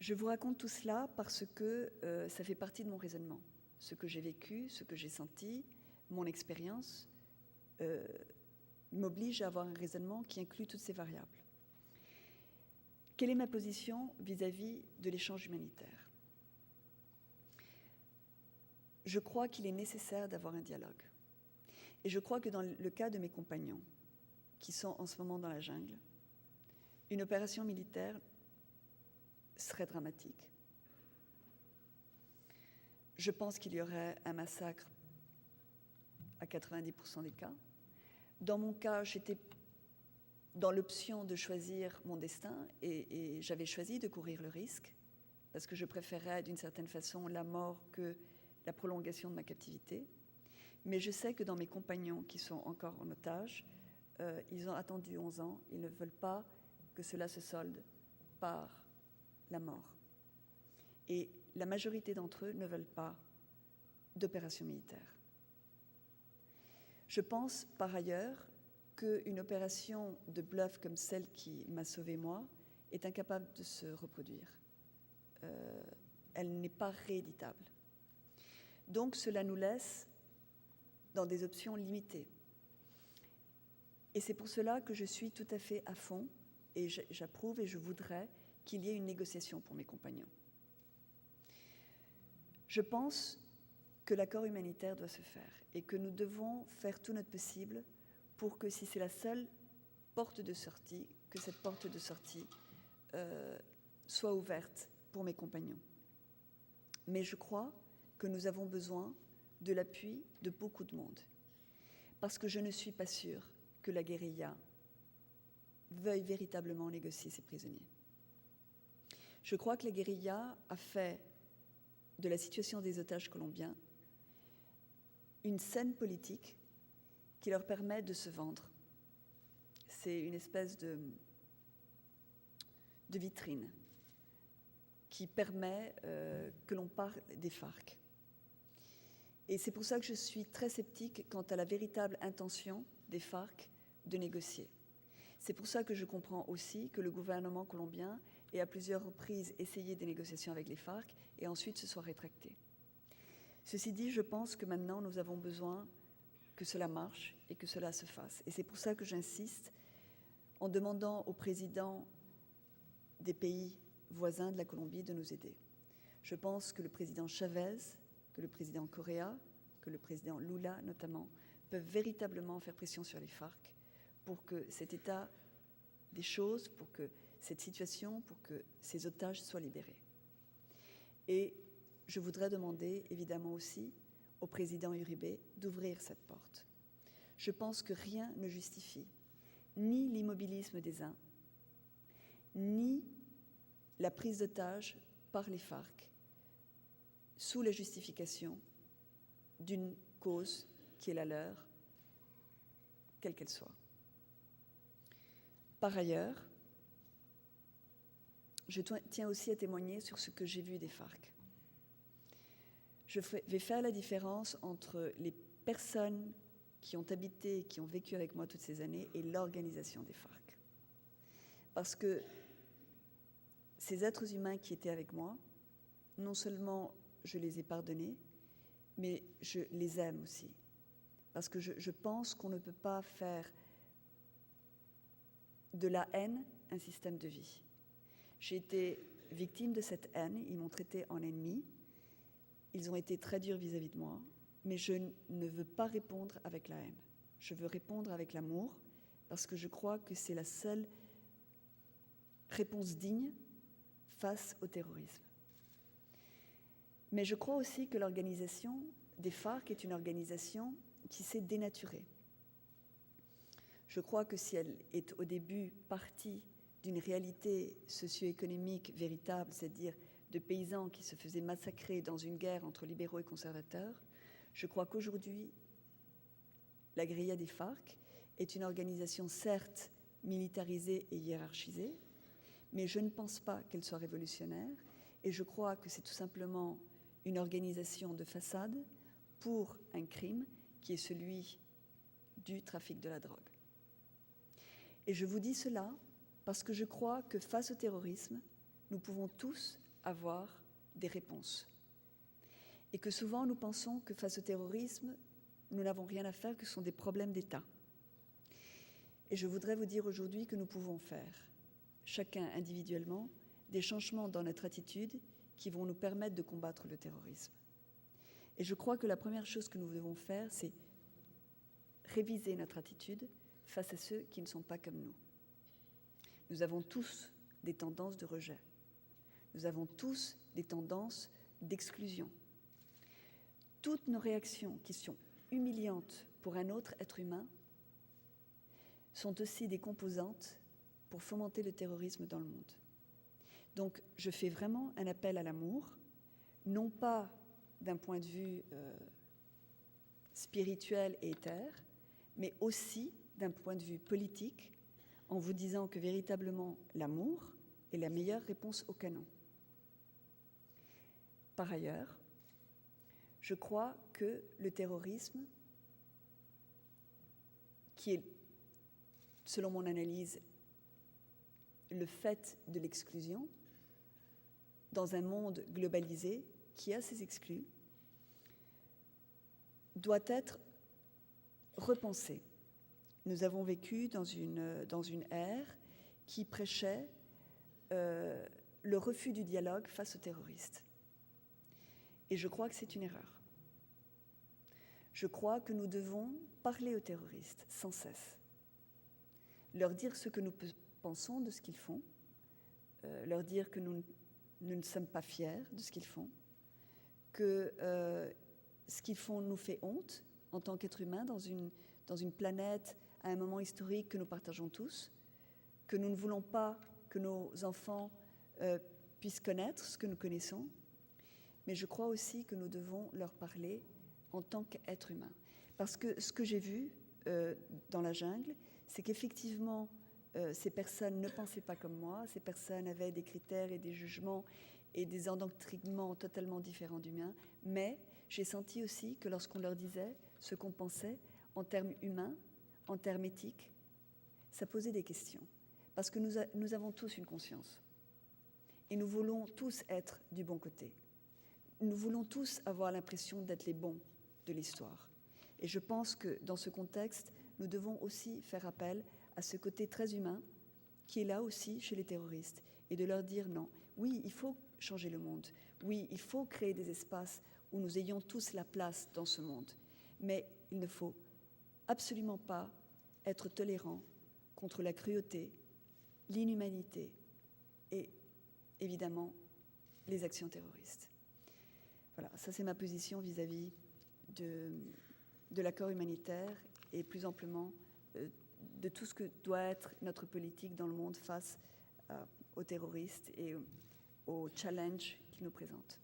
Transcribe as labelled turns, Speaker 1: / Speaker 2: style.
Speaker 1: Je vous raconte tout cela parce que ça fait partie de mon raisonnement. Ce que j'ai vécu, ce que j'ai senti, mon expérience m'oblige à avoir un raisonnement qui inclut toutes ces variables. Quelle est ma position vis-à-vis de l'échange humanitaire? Je crois qu'il est nécessaire d'avoir un dialogue. Et je crois que dans le cas de mes compagnons, qui sont en ce moment dans la jungle, une opération militaire serait dramatique. Je pense qu'il y aurait un massacre à 90% des cas. Dans mon cas, j'étais dans l'option de choisir mon destin et j'avais choisi de courir le risque parce que je préférais d'une certaine façon la mort que la prolongation de ma captivité. Mais je sais que dans mes compagnons qui sont encore en otage, ils ont attendu 11 ans, ils ne veulent pas que cela se solde par la mort. Et la majorité d'entre eux ne veulent pas d'opération militaire. Je pense par ailleurs qu'une opération de bluff comme celle qui m'a sauvée moi est incapable de se reproduire. Elle n'est pas rééditable. Donc cela nous laisse dans des options limitées. Et c'est pour cela que je suis tout à fait à fond et j'approuve et je voudrais qu'il y ait une négociation pour mes compagnons. Je pense que l'accord humanitaire doit se faire et que nous devons faire tout notre possible pour que si c'est la seule porte de sortie, que cette porte de sortie soit ouverte pour mes compagnons. Mais je crois que nous avons besoin de l'appui de beaucoup de monde, parce que je ne suis pas sûre que la guérilla veuille véritablement négocier ses prisonniers. Je crois que la guérilla a fait de la situation des otages colombiens une scène politique qui leur permet de se vendre. C'est une espèce de vitrine qui permet que l'on parle des FARC. Et c'est pour ça que je suis très sceptique quant à la véritable intention des FARC de négocier. C'est pour ça que je comprends aussi que le gouvernement colombien ait à plusieurs reprises essayé des négociations avec les FARC et ensuite se soit rétracté. Ceci dit, je pense que maintenant nous avons besoin que cela marche et que cela se fasse. Et c'est pour ça que j'insiste en demandant aux présidents des pays voisins de la Colombie de nous aider. Je pense que le président Chavez, que le président Correa, que le président Lula notamment, peuvent véritablement faire pression sur les FARC pour que cet état des choses, pour que cette situation, pour que ces otages soient libérés. Et je voudrais demander évidemment aussi au président Uribe d'ouvrir cette porte. Je pense que rien ne justifie ni l'immobilisme des uns, ni la prise d'otage par les FARC sous la justification d'une cause qui est la leur, quelle qu'elle soit. Par ailleurs, je tiens aussi à témoigner sur ce que j'ai vu des FARC. Je vais faire la différence entre les personnes qui ont habité, qui ont vécu avec moi toutes ces années et l'organisation des FARC. Parce que ces êtres humains qui étaient avec moi, non seulement je les ai pardonnés, mais je les aime aussi. Parce que je pense qu'on ne peut pas faire de la haine un système de vie. J'ai été victime de cette haine, ils m'ont traité en ennemi, ils ont été très durs vis-à-vis de moi, mais je ne veux pas répondre avec la haine. Je veux répondre avec l'amour, parce que je crois que c'est la seule réponse digne face au terrorisme. Mais je crois aussi que l'organisation des FARC est une organisation qui s'est dénaturée. Je crois que si elle est au début partie d'une réalité socio-économique véritable, c'est-à-dire de paysans qui se faisaient massacrer dans une guerre entre libéraux et conservateurs, je crois qu'aujourd'hui, la guérilla des FARC est une organisation certes militarisée et hiérarchisée, mais je ne pense pas qu'elle soit révolutionnaire, et je crois que c'est tout simplement une organisation de façade pour un crime qui est celui du trafic de la drogue. Et je vous dis cela parce que je crois que face au terrorisme, nous pouvons tous avoir des réponses. Et que souvent nous pensons que face au terrorisme, nous n'avons rien à faire, que ce sont des problèmes d'État. Et je voudrais vous dire aujourd'hui que nous pouvons faire, chacun individuellement, des changements dans notre attitude qui vont nous permettre de combattre le terrorisme. Et je crois que la première chose que nous devons faire, c'est réviser notre attitude face à ceux qui ne sont pas comme nous. Nous avons tous des tendances de rejet. Nous avons tous des tendances d'exclusion. Toutes nos réactions qui sont humiliantes pour un autre être humain sont aussi des composantes pour fomenter le terrorisme dans le monde. Donc, je fais vraiment un appel à l'amour, non pas d'un point de vue spirituel et éther, mais aussi d'un point de vue politique, en vous disant que véritablement l'amour est la meilleure réponse au canon. Par ailleurs, je crois que le terrorisme, qui est, selon mon analyse, le fait de l'exclusion, dans un monde globalisé qui a ses exclus, doit être repensé. Nous avons vécu dans une ère qui prêchait le refus du dialogue face aux terroristes. Et je crois que c'est une erreur. Je crois que nous devons parler aux terroristes sans cesse, leur dire ce que nous pensons de ce qu'ils font, leur dire que nous ne sommes pas fiers de ce qu'ils font, que ce qu'ils font nous fait honte en tant qu'être humain dans une planète à un moment historique que nous partageons tous, que nous ne voulons pas que nos enfants puissent connaître ce que nous connaissons, mais je crois aussi que nous devons leur parler en tant qu'être humain. Parce que ce que j'ai vu dans la jungle, c'est qu'effectivement, ces personnes ne pensaient pas comme moi, ces personnes avaient des critères et des jugements et des endoctrinements totalement différents du mien, mais j'ai senti aussi que lorsqu'on leur disait ce qu'on pensait en termes humains, en termes éthiques, ça posait des questions. Parce que nous avons tous une conscience. Et nous voulons tous être du bon côté. Nous voulons tous avoir l'impression d'être les bons de l'histoire. Et je pense que dans ce contexte, nous devons aussi faire appel à ce côté très humain qui est là aussi chez les terroristes et de leur dire non. Oui, il faut changer le monde. Oui, il faut créer des espaces où nous ayons tous la place dans ce monde. Mais il ne faut absolument pas être tolérant contre la cruauté, l'inhumanité et évidemment les actions terroristes. Voilà, ça c'est ma position vis-à-vis de l'accord humanitaire et plus amplement de tout ce que doit être notre politique dans le monde face aux terroristes et aux challenges qu'ils nous présentent.